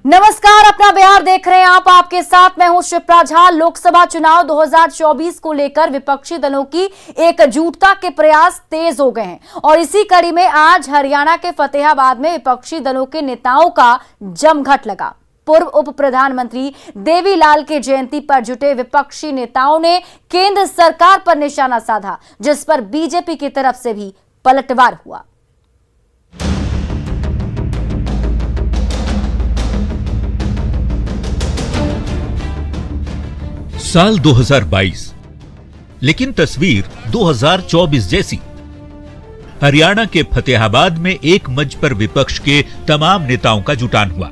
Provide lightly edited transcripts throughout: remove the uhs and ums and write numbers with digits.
नमस्कार, अपना बिहार देख रहे हैं आप। आपके साथ मैं हूं शिप्रा झा। लोकसभा चुनाव 2024 को लेकर विपक्षी दलों की एकजुटता के प्रयास तेज हो गए हैं और इसी कड़ी में आज हरियाणा के फतेहाबाद में विपक्षी दलों के नेताओं का जमघट लगा। पूर्व उप प्रधानमंत्री देवीलाल की जयंती पर जुटे विपक्षी नेताओं ने केंद्र सरकार पर निशाना साधा, जिस पर बीजेपी की तरफ से भी पलटवार हुआ। साल 2022, लेकिन तस्वीर 2024 जैसी। हरियाणा के फतेहाबाद में एक मंच पर विपक्ष के तमाम नेताओं का जुटान हुआ।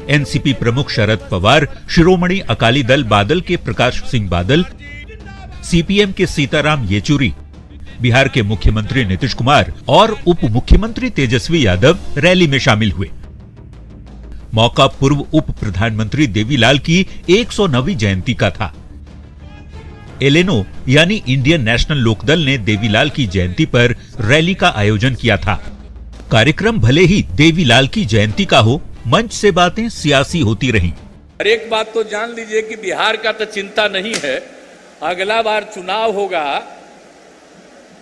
एनसीपी प्रमुख शरद पवार, शिरोमणि अकाली दल बादल के प्रकाश सिंह बादल, सीपीएम के सीताराम येचुरी, बिहार के मुख्यमंत्री नीतीश कुमार और उप मुख्यमंत्री तेजस्वी यादव रैली में शामिल हुए। मौका पूर्व उप प्रधानमंत्री देवीलाल की 109वीं जयंती का था। एलेनो यानी इंडियन नेशनल लोकदल ने देवीलाल की जयंती पर रैली का आयोजन किया था। कार्यक्रम भले ही देवीलाल की जयंती का हो, मंच से बातें सियासी होती रहीं। और एक बात तो जान लीजिए कि बिहार का तो चिंता नहीं है। अगला बार चुनाव होगा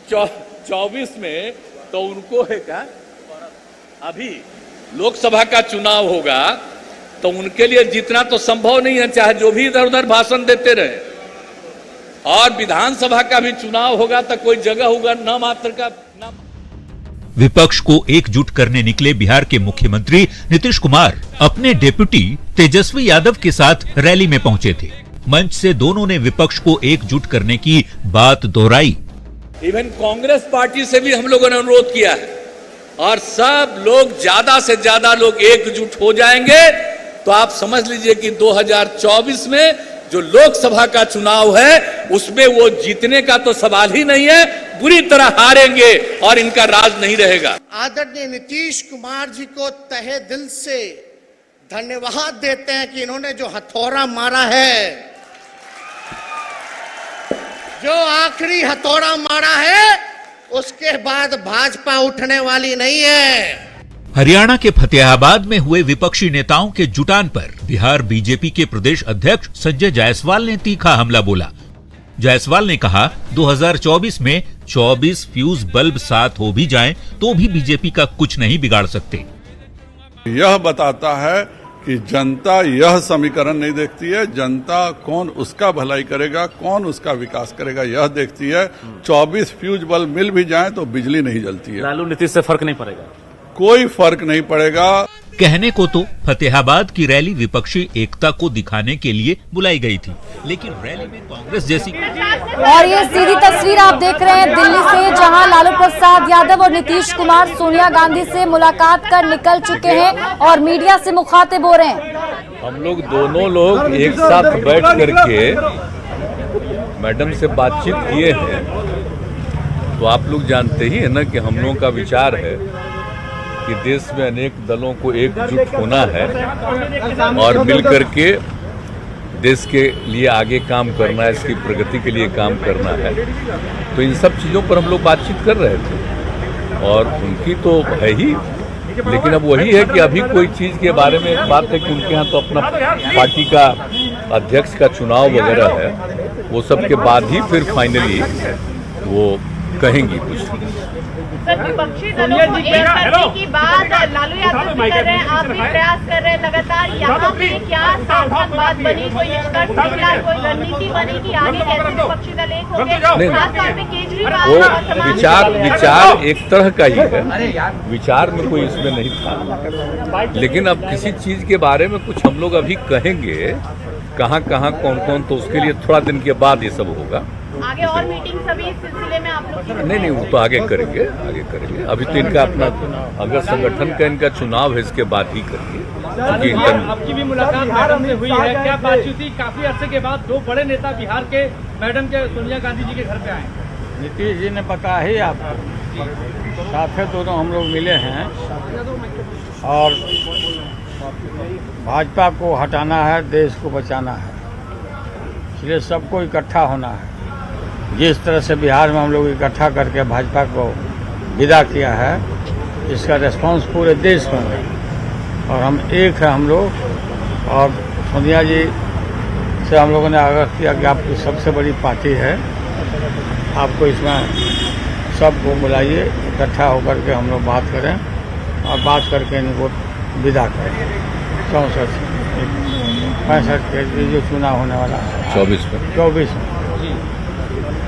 24 में, तो उनको है क्या, अभी लोकसभा का चुनाव होगा तो उनके लिए जीतना तो संभव नहीं है, चाहे जो भी इधर उधर भाषण देते रहे। और विधानसभा का भी चुनाव होगा तो कोई जगह होगा न मात्र का न। विपक्ष को एकजुट करने निकले बिहार के मुख्यमंत्री नीतीश कुमार अपने डेप्यूटी तेजस्वी यादव के साथ रैली में पहुंचे थे। मंच से दोनों ने विपक्ष को एकजुट करने की बात दोहराई। इवन कांग्रेस पार्टी से भी हम लोगों ने अनुरोध किया है और सब लोग ज्यादा से ज्यादा लोग एकजुट हो जाएंगे तो आप समझ लीजिए कि 2024 में जो लोकसभा का चुनाव है उसमें वो जीतने का तो सवाल ही नहीं है, बुरी तरह हारेंगे और इनका राज नहीं रहेगा। आदरणीय नीतीश कुमार जी को तहे दिल से धन्यवाद देते हैं कि इन्होंने जो हथौड़ा मारा है, जो आखिरी हथौड़ा मारा है, उसके बाद भाजपा उठने वाली नहीं है। हरियाणा के फतेहाबाद में हुए विपक्षी नेताओं के जुटान पर बिहार बीजेपी के प्रदेश अध्यक्ष संजय जायसवाल ने तीखा हमला बोला। जायसवाल ने कहा, 2024 में 24 फ्यूज बल्ब साथ हो भी जाएं तो भी बीजेपी का कुछ नहीं बिगाड़ सकते। यह बताता है कि जनता यह समीकरण नहीं देखती है, जनता कौन उसका भलाई करेगा, कौन उसका विकास करेगा, यह देखती है। 24 फ्यूज बल्ब मिल भी जाए तो बिजली नहीं जलती है। लालू नीतीश से फर्क नहीं पड़ेगा, कोई फर्क नहीं पड़ेगा। कहने को तो फतेहाबाद की रैली विपक्षी एकता को दिखाने के लिए बुलाई गई थी, लेकिन रैली में कांग्रेस जैसी। और ये सीधी तस्वीर आप देख रहे हैं दिल्ली से, जहां लालू प्रसाद यादव और नीतीश कुमार सोनिया गांधी से मुलाकात कर निकल चुके हैं और मीडिया से मुखातिब हो रहे हैं। हम लोग दोनों लोग एक साथ बैठ करके मैडम से बातचीत किए हैं, तो आप लोग जानते ही है ना कि हम लोगों का विचार है कि देश में अनेक दलों को एकजुट होना है और मिल करके देश के लिए आगे काम करना है, इसकी प्रगति के लिए काम करना है। तो इन सब चीज़ों पर हम लोग बातचीत कर रहे थे और उनकी तो है ही, लेकिन अब वही है कि अभी कोई चीज़ के बारे में एक बात है कि उनके यहाँ तो अपना पार्टी का अध्यक्ष का चुनाव वगैरह है, वो सब के बाद ही फिर फाइनली वो कहेंगी कुछ। सर, विपक्षी दलों को एक करने की बात लालू यादव भी कर रहे हैं, आप भी प्रयास कर रहे हैं लगातार। यहाँ पे क्या सार्थक बात बनी, कोई निष्कर्ष निकला, कोई रणनीति बनी कि आगे कैसे विपक्षी दल एक हो गए? खासतौर पे केजरीवाल वो विचार एक तरह का ही है, विचार में कोई इसमें नहीं था, लेकिन अब किसी चीज के बारे में कुछ हम लोग अभी कहेंगे, कहाँ कहाँ कौन कौन, तो उसके लिए थोड़ा दिन के बाद ये सब होगा। आगे और मीटिंग सभी इस सिलसिले में आप लोग नहीं, वो तो आगे करेंगे। अभी तो इनका अपना अगर संगठन का इनका चुनाव है, इसके बाद ही करेंगे। आपकी भी मुलाकात मैडम से हुई है, क्या बातचीत हुई? काफी अरसे के बाद दो बड़े नेता बिहार के मैडम के सोनिया गांधी जी के घर पे आए। नीतीश जी ने बताया ही आपको, साथ में दोनों हम लोग मिले हैं और भाजपा को हटाना है, देश को बचाना है, इसलिए सबको इकट्ठा होना है। जिस तरह से बिहार में हम लोग इकट्ठा करके भाजपा को विदा किया है, इसका रिस्पांस पूरे देश में है और हम एक है हम लोग। और सोनिया जी से हम लोगों ने आग्रह किया कि आपकी सबसे बड़ी पार्टी है, आपको इसमें सबको बुलाइए, इकट्ठा होकर के हम लोग बात करें और बात करके इनको विदा करें। 64-65 के जो चुनाव होने वाला है 24 में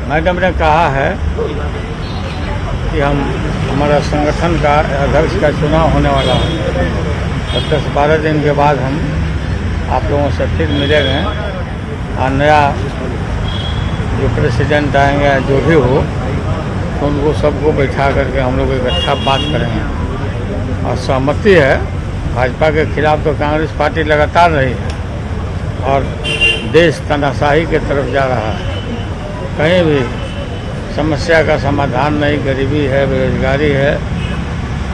मैडम ने कहा है कि हमारा संगठन का अध्यक्ष का चुनाव होने वाला है, तो 10-12 दिन के बाद हम आप लोगों से फिर मिलेंगे और नया जो प्रेसिडेंट आएंगे जो भी हो तो उनको सबको बैठा करके हम लोग इकट्ठा बात करेंगे। और सहमति है, भाजपा के खिलाफ तो कांग्रेस पार्टी लगातार रही है और देश तानाशाही की तरफ जा रहा है। कहीं भी समस्या का समाधान नहीं, गरीबी है, बेरोजगारी है,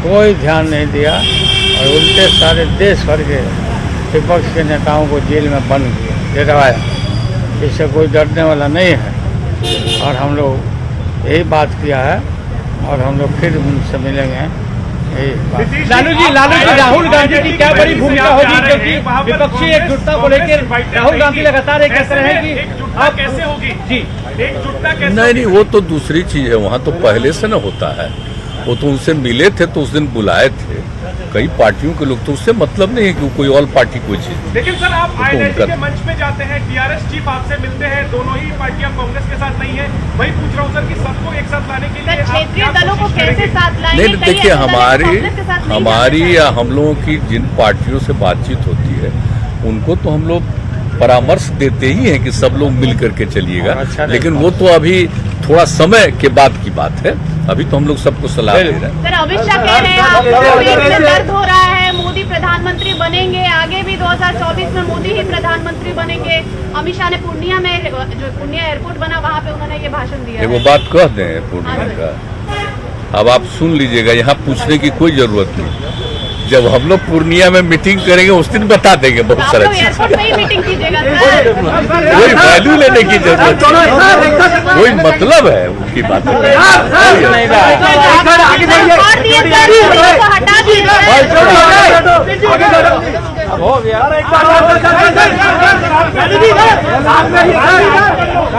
कोई ध्यान नहीं दिया और उल्टे सारे देश भर के विपक्ष के नेताओं को जेल में बंद गिरवाया। इससे कोई डरने वाला नहीं है और हम लोग यही बात किया है और हम लोग फिर उनसे मिलेंगे। लालू जी राहुल गांधी की क्या बड़ी भूमिका होगी, क्योंकि विपक्षी एकजुटता को लेकर राहुल गांधी लगातार ये कहते हैं कि आप कैसे होगी जी एकजुटता कैसे? नहीं, वो तो दूसरी चीज है, वहाँ तो पहले से न होता है। वो तो उनसे मिले थे तो उस दिन बुलाए थे कई पार्टियों के लोग, तो उससे मतलब नहीं है कि कोई और पार्टी कोई चीज। लेकिन सर आप आईएनएलडी के मंच पे जाते हैं, टीआरएस चीफ आपसे मिलते हैं, दोनों ही पार्टियां कांग्रेस के साथ नहीं है, वही पूछ रहा हूँ सर कि सबको एक साथ लाने के लिए क्षेत्रीय दलों को कैसे साथ लाएंगे? नहीं, देखिए हमारी या हम लोगों की जिन पार्टियों से बातचीत होती है उनको तो हम लोग परामर्श देते ही हैं कि सब लोग मिल करके चलिएगा। अच्छा, लेकिन वो तो अभी थोड़ा समय के बाद की बात है, अभी तो हम लोग सबको सलाह दे रहे हैं। सर अमित शाह कह रहे हैं आपको पेट में दर्द हो रहा है, मोदी प्रधानमंत्री बनेंगे, आगे भी 2024 में मोदी ही प्रधानमंत्री बनेंगे। अमित शाह ने पूर्णिया में जो पूर्णिया एयरपोर्ट बना वहाँ पे उन्होंने ये भाषण दिया। वो बात कह दें पूर्णिया का, अब आप सुन लीजिएगा, यहाँ पूछने की कोई जरूरत नहीं। जब हम लोग पूर्णिया में मीटिंग करेंगे उस दिन बता देंगे बहुत सारा चीज। कोई वैल्यू लेने की जरूरत नहीं, कोई मतलब है उनकी बात हो गया।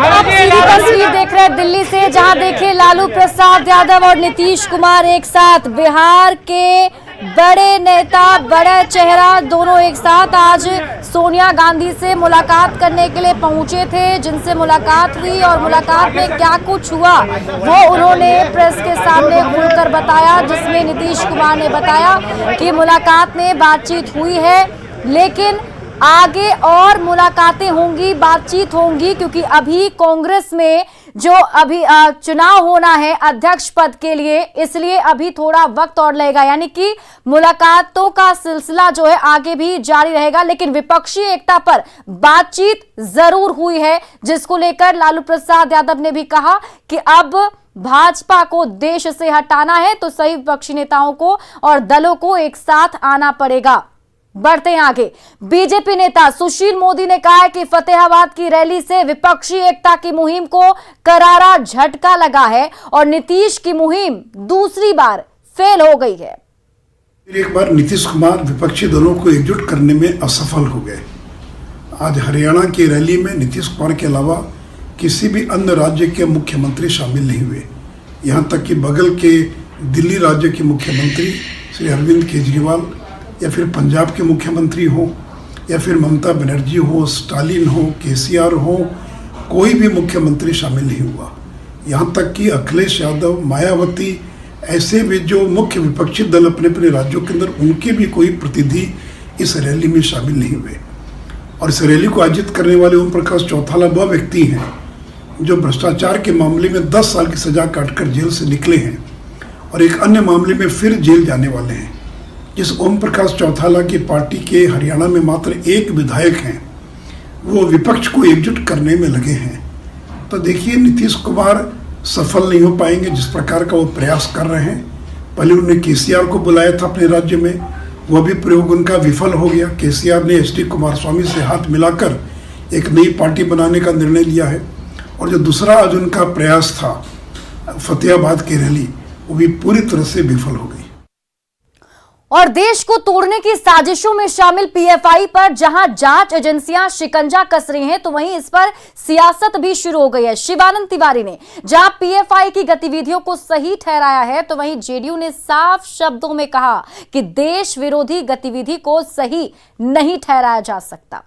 आप सीधी तस्वीर देख रहे हैं दिल्ली से, जहां देखे लालू प्रसाद यादव और नीतीश कुमार एक साथ, बिहार के बड़े नेता, बड़ा चेहरा दोनों एक साथ आज सोनिया गांधी से मुलाकात करने के लिए पहुंचे थे, जिनसे मुलाकात हुई और मुलाकात में क्या कुछ हुआ वो उन्होंने प्रेस के सामने खुलकर बताया, जिसमें नीतीश कुमार ने बताया कि मुलाकात में बातचीत हुई है, लेकिन आगे और मुलाकातें होंगी, बातचीत होंगी, क्योंकि अभी कांग्रेस में जो अभी चुनाव होना है अध्यक्ष पद के लिए, इसलिए अभी थोड़ा वक्त और लगेगा। यानी कि मुलाकातों का सिलसिला जो है आगे भी जारी रहेगा, लेकिन विपक्षी एकता पर बातचीत जरूर हुई है, जिसको लेकर लालू प्रसाद यादव ने भी कहा कि अब भाजपा को देश से हटाना है तो सही विपक्षी नेताओं को और दलों को एक साथ आना पड़ेगा। बढ़ते हैं आगे। बीजेपी नेता सुशील मोदी ने कहा है कि फतेहाबाद की रैली से विपक्षी एकता की मुहिम को करारा झटका लगा है और नीतीश की मुहिम दूसरी बार फेल हो गई है। एक बार नीतीश कुमार विपक्षी दलों को एकजुट करने में असफल हो गए। आज हरियाणा की रैली में नीतीश कुमार के अलावा किसी भी अन्य राज्य के मुख्यमंत्री शामिल नहीं हुए। यहाँ तक कि बगल के दिल्ली राज्य के मुख्यमंत्री श्री अरविंद केजरीवाल, या फिर पंजाब के मुख्यमंत्री हो, या फिर ममता बनर्जी हो, स्टालिन हो, केसीआर हो, कोई भी मुख्यमंत्री शामिल नहीं हुआ। यहाँ तक कि अखिलेश यादव, मायावती, ऐसे भी जो मुख्य विपक्षी दल अपने अपने राज्यों के अंदर, उनके भी कोई प्रतिनिधि इस रैली में शामिल नहीं हुए। और इस रैली को आयोजित करने वाले ओम प्रकाश चौथाला वह व्यक्ति हैं जो भ्रष्टाचार के मामले में 10 साल की सजा काटकर जेल से निकले हैं और एक अन्य मामले में फिर जेल जाने वाले हैं। जिस ओम प्रकाश चौथाला की पार्टी के हरियाणा में मात्र एक विधायक हैं, वो विपक्ष को एकजुट करने में लगे हैं। तो देखिए नीतीश कुमार सफल नहीं हो पाएंगे जिस प्रकार का वो प्रयास कर रहे हैं। पहले उन्होंने केसीआर को बुलाया था अपने राज्य में, वह भी प्रयोग उनका विफल हो गया। केसीआर ने एचडी कुमारस्वामी से हाथ मिलाकर एक नई पार्टी बनाने का निर्णय लिया है। और जो दूसरा आज उनका प्रयास था फतेहाबाद की रैली, वो भी पूरी तरह से विफल हो गई। और देश को तोड़ने की साजिशों में शामिल पीएफआई पर जहां जांच एजेंसियां शिकंजा कस रही हैं, तो वहीं इस पर सियासत भी शुरू हो गई है। शिवानंद तिवारी ने जहां पीएफआई की गतिविधियों को सही ठहराया है, तो वहीं जेडीयू ने साफ शब्दों में कहा कि देश विरोधी गतिविधि को सही नहीं ठहराया जा सकता।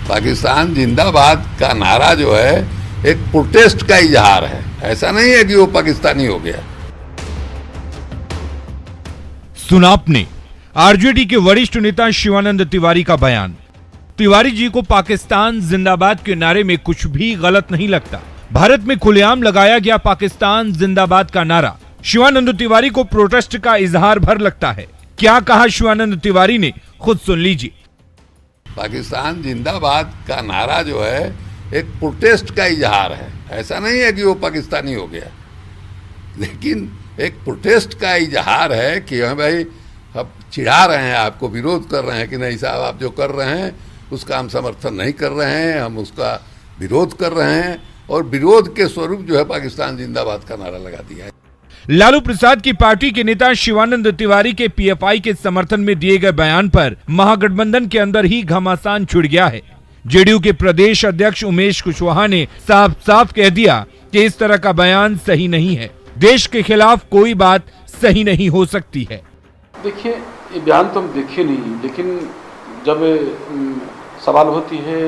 पाकिस्तान जिंदाबाद का नारा जो है एक प्रोटेस्ट का इजहार है, ऐसा नहीं है कि वो पाकिस्तानी हो गया। सुना आपने आरजेडी के वरिष्ठ नेता शिवानंद तिवारी का बयान। तिवारी जी को पाकिस्तान जिंदाबाद के नारे में कुछ भी गलत नहीं लगता। भारत में खुलेआम लगाया गया पाकिस्तान जिंदाबाद का नारा शिवानंद तिवारी को प्रोटेस्ट का इजहार भर लगता है। क्या कहा शिवानंद तिवारी ने, खुद सुन लीजिए। पाकिस्तान जिंदाबाद का नारा जो है एक प्रोटेस्ट का इजहार है, ऐसा नहीं है कि वो पाकिस्तानी हो गया, लेकिन एक प्रोटेस्ट का इजहार है कि हाँ भाई अब चिढ़ा रहे हैं, आपको विरोध कर रहे हैं कि नहीं साहब आप जो कर रहे हैं उसका हम समर्थन नहीं कर रहे हैं, हम उसका विरोध कर रहे हैं, और विरोध के स्वरूप जो है पाकिस्तान जिंदाबाद का नारा लगा दिया है। लालू प्रसाद की पार्टी के नेता शिवानंद तिवारी के पीएफआई के समर्थन में दिए गए बयान पर महागठबंधन के अंदर ही घमासान छिड़ गया है। जेडीयू के प्रदेश अध्यक्ष उमेश कुशवाहा ने साफ साफ कह दिया कि इस तरह का बयान सही नहीं है। देश के खिलाफ कोई बात सही नहीं हो सकती है। देखिए, ये बयान तो हम देखे नहीं, लेकिन जब सवाल होती है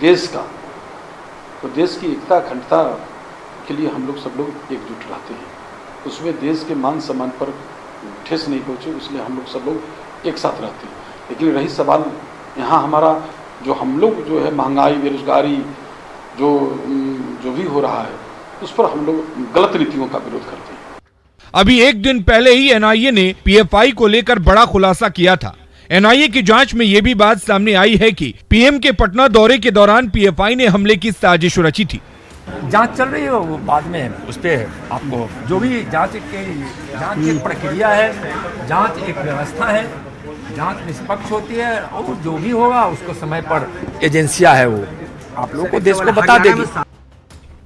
देश का, तो देश की एकता अखंडता के लिए हम लोग सब लोग एकजुट रहते हैं। उसमें देश के मान सम्मान पर ठेस नहीं पहुंचे, इसलिए हम लोग सब लोग एक साथ रहते हैं। लेकिन रही सवाल यहाँ हमारा जो हम लोग जो है महंगाई, बेरोजगारी जो भी हो रहा है, उस पर हम लोग गलत नीतियों का विरोध करते हैं। अभी एक दिन पहले ही एनआईए ने पीएफआई को लेकर बड़ा खुलासा किया था। एनआईए की जांच में यह भी बात सामने आई है कि पीएम के पटना दौरे के दौरान पीएफआई ने हमले की साजिश रची थी। जांच चल रही है, वो बाद में उस पर आपको जो भी जांच की प्रक्रिया है, जांच एक व्यवस्था है, जांच निष्पक्ष होती है, और जो भी होगा उसको समय पर एजेंसियां है वो आप लोगों को देश को बता देगी।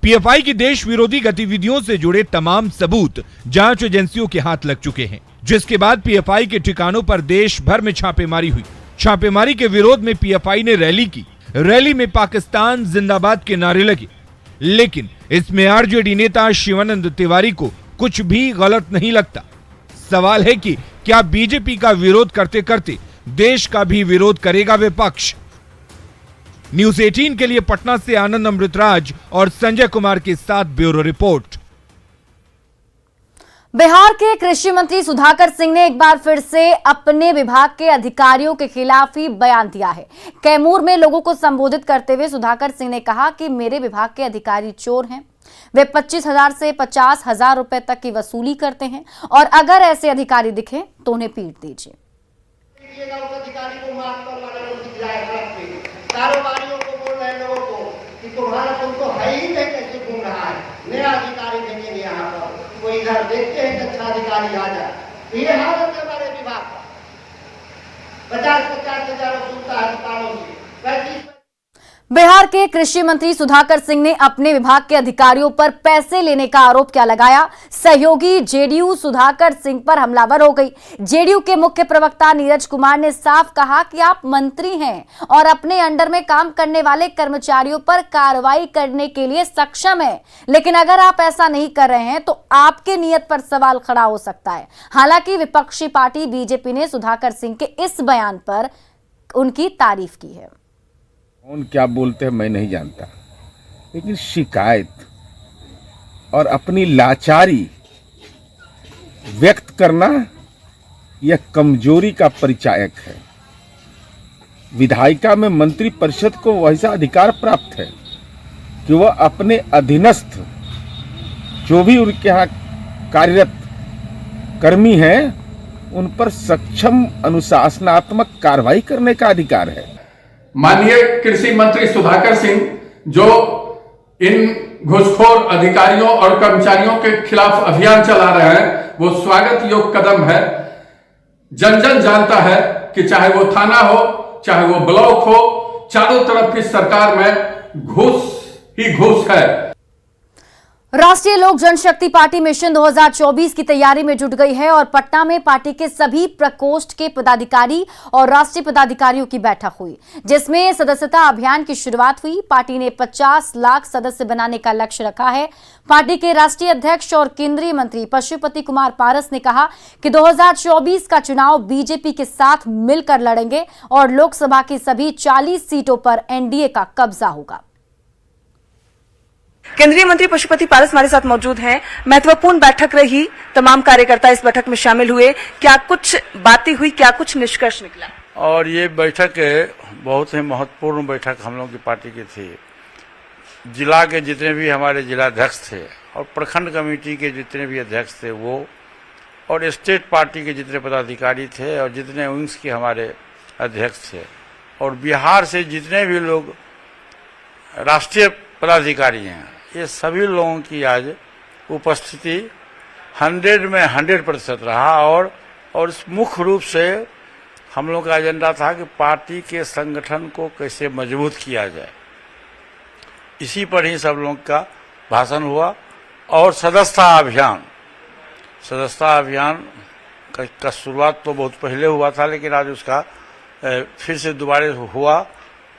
पीएफआई की देश विरोधी गतिविधियों से जुड़े तमाम सबूत जांच एजेंसियों के हाथ लग चुके हैं, जिसके बाद पीएफआई के ठिकानों पर देश भर में छापेमारी हुई। छापेमारी के विरोध में पीएफआई ने रैली की। रैली में पाकिस्तान जिंदाबाद के नारे लगे, लेकिन इसमें आरजेडी नेता शिवानंद तिवारी को कुछ भी गलत नहीं लगता। सवाल है कि क्या बीजेपी का विरोध करते करते देश का भी विरोध करेगा विपक्ष? न्यूज़ 18 के लिए पटना से आनंद अमृतराज और संजय कुमार के साथ ब्यूरो रिपोर्ट। बिहार के कृषि मंत्री सुधाकर सिंह ने एक बार फिर से अपने विभाग के अधिकारियों के खिलाफ ही बयान दिया है। कैमूर में लोगों को संबोधित करते हुए सुधाकर सिंह ने कहा कि मेरे विभाग के अधिकारी चोर हैं, वे 25,000 से 50,000 रुपए तक की वसूली करते हैं, और अगर ऐसे अधिकारी दिखे तो उन्हें पीट दीजिए। कारोबारियों को बोल रहे लोगों को कि तुमको है ही नहीं, कैसे घूम रहा है, नया अधिकारी देखेंगे यहाँ पर, वो इधर देखते हैं कि अच्छा अधिकारी आ जाए। ये हालत है हमारे विभाग का, 50-50 हजार वसूलता है दुकानों से। बिहार के कृषि मंत्री सुधाकर सिंह ने अपने विभाग के अधिकारियों पर पैसे लेने का आरोप क्या लगाया? सहयोगी जेडीयू सुधाकर सिंह पर हमलावर हो गई। जेडीयू के मुख्य प्रवक्ता नीरज कुमार ने साफ कहा कि आप मंत्री हैं और अपने अंडर में काम करने वाले कर्मचारियों पर कार्रवाई करने के लिए सक्षम है, लेकिन अगर आप ऐसा नहीं कर रहे हैं तो आपके नियत पर सवाल खड़ा हो सकता है। हालांकि विपक्षी पार्टी बीजेपी ने सुधाकर सिंह के इस बयान पर उनकी तारीफ की है। कौन क्या बोलते हैं मैं नहीं जानता, लेकिन शिकायत और अपनी लाचारी व्यक्त करना यह कमजोरी का परिचायक है। विधायिका में मंत्री परिषद को वैसा अधिकार प्राप्त है कि वह अपने अधीनस्थ जो भी उनके यहाँ कार्यरत कर्मी हैं उन पर सक्षम अनुशासनात्मक कार्रवाई करने का अधिकार है। माननीय कृषि मंत्री सुधाकर सिंह जो इन घूसखोर अधिकारियों और कर्मचारियों के खिलाफ अभियान चला रहे हैं, वो स्वागत योग्य कदम है। जन जन जानता है कि चाहे वो थाना हो, चाहे वो ब्लॉक हो, चारों तरफ की सरकार में घूस ही घूस है। राष्ट्रीय लोक जनशक्ति पार्टी मिशन 2024 की तैयारी में जुट गई है और पटना में पार्टी के सभी प्रकोष्ठ के पदाधिकारी और राष्ट्रीय पदाधिकारियों की बैठक हुई, जिसमें सदस्यता अभियान की शुरुआत हुई। पार्टी ने 50 लाख सदस्य बनाने का लक्ष्य रखा है। पार्टी के राष्ट्रीय अध्यक्ष और केंद्रीय मंत्री पशुपति कुमार पारस ने कहा कि 2024 का चुनाव बीजेपी के साथ मिलकर लड़ेंगे और लोकसभा की सभी 40 सीटों पर एनडीए का कब्जा होगा। केंद्रीय मंत्री पशुपति पारस हमारे साथ मौजूद हैं। महत्वपूर्ण बैठक रही, तमाम कार्यकर्ता इस बैठक में शामिल हुए। क्या कुछ बातें हुई, क्या कुछ निष्कर्ष निकला? और ये बैठक बहुत ही महत्वपूर्ण बैठक हम लोगों की पार्टी की थी। जिला के जितने भी हमारे जिलाध्यक्ष थे और प्रखंड कमेटी के जितने भी अध्यक्ष थे वो, और स्टेट पार्टी के जितने पदाधिकारी थे और जितने विंग्स के हमारे अध्यक्ष थे, और बिहार से जितने भी लोग राष्ट्रीय पदाधिकारी हैं, ये सभी लोगों की आज उपस्थिति 100 में 100% रहा। और इस मुख्य रूप से हम लोग का एजेंडा था कि पार्टी के संगठन को कैसे मजबूत किया जाए, इसी पर ही सब लोगों का भाषण हुआ। और सदस्यता अभियान का शुरुआत तो बहुत पहले हुआ था, लेकिन आज उसका फिर से दोबारा हुआ।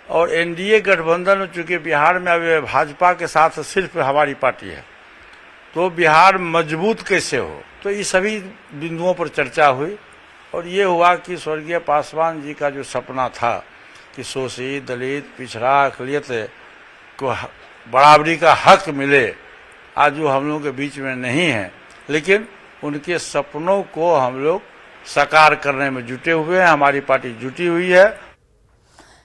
और एनडीए गठबंधन, चूंकि बिहार में अब भाजपा के साथ सिर्फ हमारी पार्टी है, तो बिहार मजबूत कैसे हो, तो ये सभी बिंदुओं पर चर्चा हुई। और ये हुआ कि स्वर्गीय पासवान जी का जो सपना था कि शोषित, दलित, पिछड़ा, अक़लियत को बराबरी का हक मिले, आज वो हम लोगों के बीच में नहीं है, लेकिन उनके सपनों को हम लोग साकार करने में जुटे हुए हैं। हमारी पार्टी जुटी हुई है।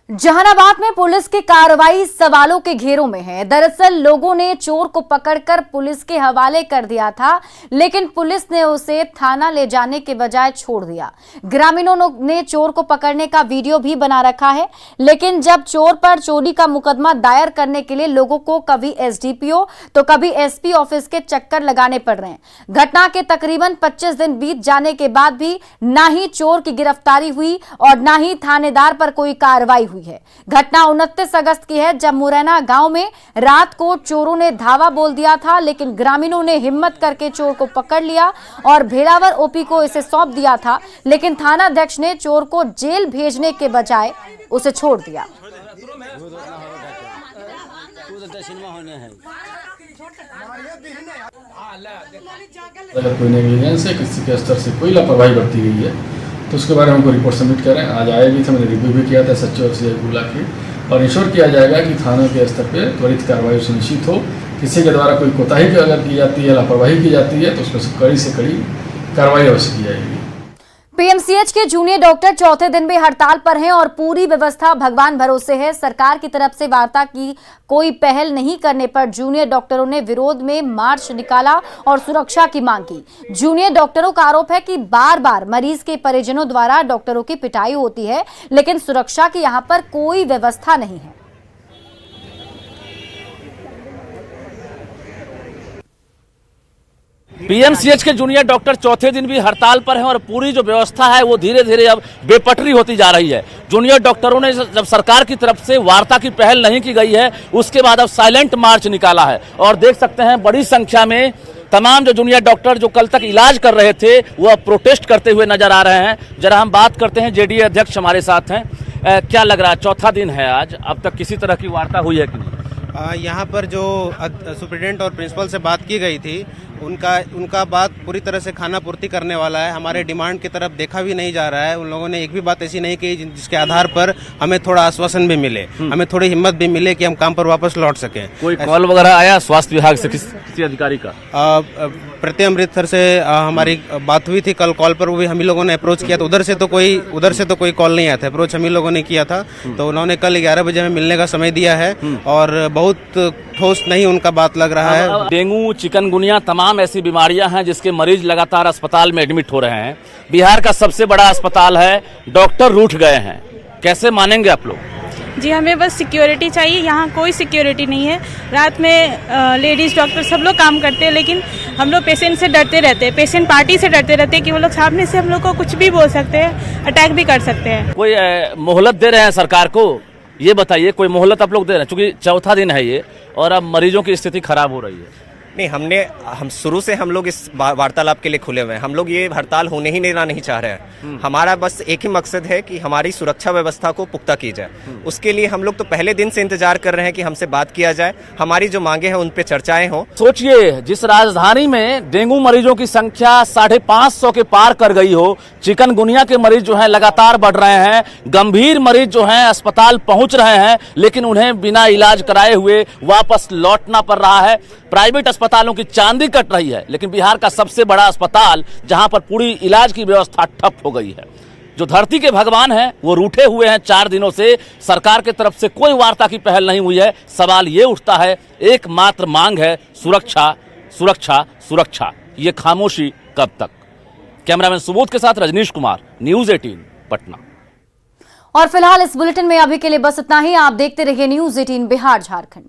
जहानाबाद में पुलिस की कार्रवाई सवालों के घेरों में है। दरअसल लोगों ने चोर को पकड़कर पुलिस के हवाले कर दिया था, लेकिन पुलिस ने उसे थाना ले जाने के बजाय छोड़ दिया। ग्रामीणों ने चोर को पकड़ने का वीडियो भी बना रखा है, लेकिन जब चोर पर चोरी का मुकदमा दायर करने के लिए लोगों को कभी एसडीपीओ तो कभी एसपी ऑफिस के चक्कर लगाने पड़ रहे हैं। घटना के तकरीबन 25 दिन बीत जाने के बाद भी ना ही चोर की गिरफ्तारी हुई और ना ही थानेदार पर कोई कार्रवाई हुई है। घटना 29 अगस्त की है, जब मुरैना गांव में रात को चोरों ने धावा बोल दिया था, लेकिन ग्रामीणों ने हिम्मत करके चोर को पकड़ लिया और भेड़ावर ओपी को इसे सौंप दिया था, लेकिन थाना अध्यक्ष ने चोर को जेल भेजने के बजाय उसे छोड़ दिया। अगर कोई नेग्लिजेंस है, किसी के स्तर से कोई लापरवाही बरती गई है, तो उसके बारे में हमको रिपोर्ट सबमिट करें। आज आए भी थे, मैंने रिव्यू भी किया था सचिव और सीआई बुला के, और इंश्योर किया जाएगा कि थानों के स्तर पे त्वरित कार्रवाई सुनिश्चित हो। किसी के द्वारा कोई कोताही अगर की जाती है, लापरवाही की जाती है, तो उसमें कड़ी से कड़ी कार्रवाई अवश्य की जाएगी। पीएमसीएच के जूनियर डॉक्टर चौथे दिन भी हड़ताल पर हैं और पूरी व्यवस्था भगवान भरोसे है। सरकार की तरफ से वार्ता की कोई पहल नहीं करने पर जूनियर डॉक्टरों ने विरोध में मार्च निकाला और सुरक्षा की मांग की। जूनियर डॉक्टरों का आरोप है कि बार बार मरीज के परिजनों द्वारा डॉक्टरों की पिटाई होती है, लेकिन सुरक्षा की यहां पर कोई व्यवस्था नहीं है। पीएमसीएच के जूनियर डॉक्टर चौथे दिन भी हड़ताल पर हैं और पूरी जो व्यवस्था है वो धीरे धीरे अब बेपटरी होती जा रही है। जूनियर डॉक्टरों ने जब सरकार की तरफ से वार्ता की पहल नहीं की गई है, उसके बाद अब साइलेंट मार्च निकाला है और देख सकते हैं बड़ी संख्या में तमाम जो जूनियर डॉक्टर जो कल तक इलाज कर रहे थे वो अब प्रोटेस्ट करते हुए नजर आ रहे हैं। जरा हम बात करते हैं, जेडीए अध्यक्ष हमारे साथ हैं। क्या लग रहा है, चौथा दिन है आज, अब तक किसी तरह की वार्ता हुई है कि नहीं? यहाँ पर जो सुप्रिटेंडेंट और प्रिंसिपल से बात की गई थी, उनका बात पूरी तरह से खाना पूर्ति करने वाला है। हमारे डिमांड की तरफ देखा भी नहीं जा रहा है। उन लोगों ने एक भी बात ऐसी नहीं की जिसके आधार पर हमें थोड़ा आश्वासन भी मिले, हमें थोड़ी हिम्मत भी मिले कि हम काम पर वापस लौट सकें। कोई कॉल वगैरह आया स्वास्थ्य विभाग से किसी अधिकारी का? प्रत्यय अमृतसर से हमारी बात हुई थी कल कॉल पर, वो भी हम ही लोगों ने अप्रोच किया था। उधर से तो कोई कॉल नहीं आया था, अप्रोच हम ही लोगों ने किया था। तो उन्होंने कल 11 बजे में मिलने का समय दिया है और बहुत ठोस नहीं उनका बात लग रहा है। डेंगू, चिकनगुनिया, तमाम ऐसी बीमारियां हैं जिसके मरीज लगातार अस्पताल में एडमिट हो रहे हैं। बिहार का सबसे बड़ा अस्पताल है, डॉक्टर रूठ गए हैं, कैसे मानेंगे आप लोग? जी, हमें बस सिक्योरिटी चाहिए। यहाँ कोई सिक्योरिटी नहीं है। रात में लेडीज डॉक्टर सब लोग काम करते हैं, लेकिन हम लोग पेशेंट से डरते रहते हैं, पेशेंट पार्टी से डरते रहते हैं कि वो लोग सामने से हम लोग को कुछ भी बोल सकते हैं, अटैक भी कर सकते हैं। कोई मोहलत दे रहे हैं सरकार को? ये बताइए, कोई मोहलत आप लोग दे रहे हैं? क्योंकि चौथा दिन है ये और अब मरीजों की स्थिति खराब हो रही है। नहीं, हम शुरू से हम लोग इस वार्तालाप के लिए खुले हुए हैं। हम लोग ये हड़ताल होने ही देना नहीं चाह रहे हैं। हमारा बस एक ही मकसद है कि हमारी सुरक्षा व्यवस्था को पुख्ता की जाए। उसके लिए हम लोग तो पहले दिन से इंतजार कर रहे हैं कि हमसे बात किया जाए, हमारी जो मांगे हैं उन पे चर्चाएं हों। सोचिए, जिस राजधानी में डेंगू मरीजों की संख्या 550 के पार कर गई हो, चिकनगुनिया के मरीज जो है लगातार बढ़ रहे हैं, गंभीर मरीज जो हैं अस्पताल पहुंच रहे हैं, लेकिन उन्हें बिना इलाज कराए हुए वापस लौटना पड़ रहा है। प्राइवेट अस्पतालों की चांदी कट रही है, लेकिन बिहार का सबसे बड़ा अस्पताल जहां पर पूरी इलाज की व्यवस्था ठप हो गई है। जो धरती के भगवान हैं वो रूठे हुए हैं। 4 दिनों से सरकार की तरफ से कोई वार्ता की पहल नहीं हुई है। सवाल ये उठता है, एकमात्र मांग है सुरक्षा, सुरक्षा, सुरक्षा। ये खामोशी कब तक? कैमरामैन सुबोध के साथ रजनीश कुमार, न्यूज़ 18 पटना। और फिलहाल इस बुलेटिन में अभी के लिए बस इतना ही। आप देखते रहिए न्यूज़ 18 बिहार झारखंड।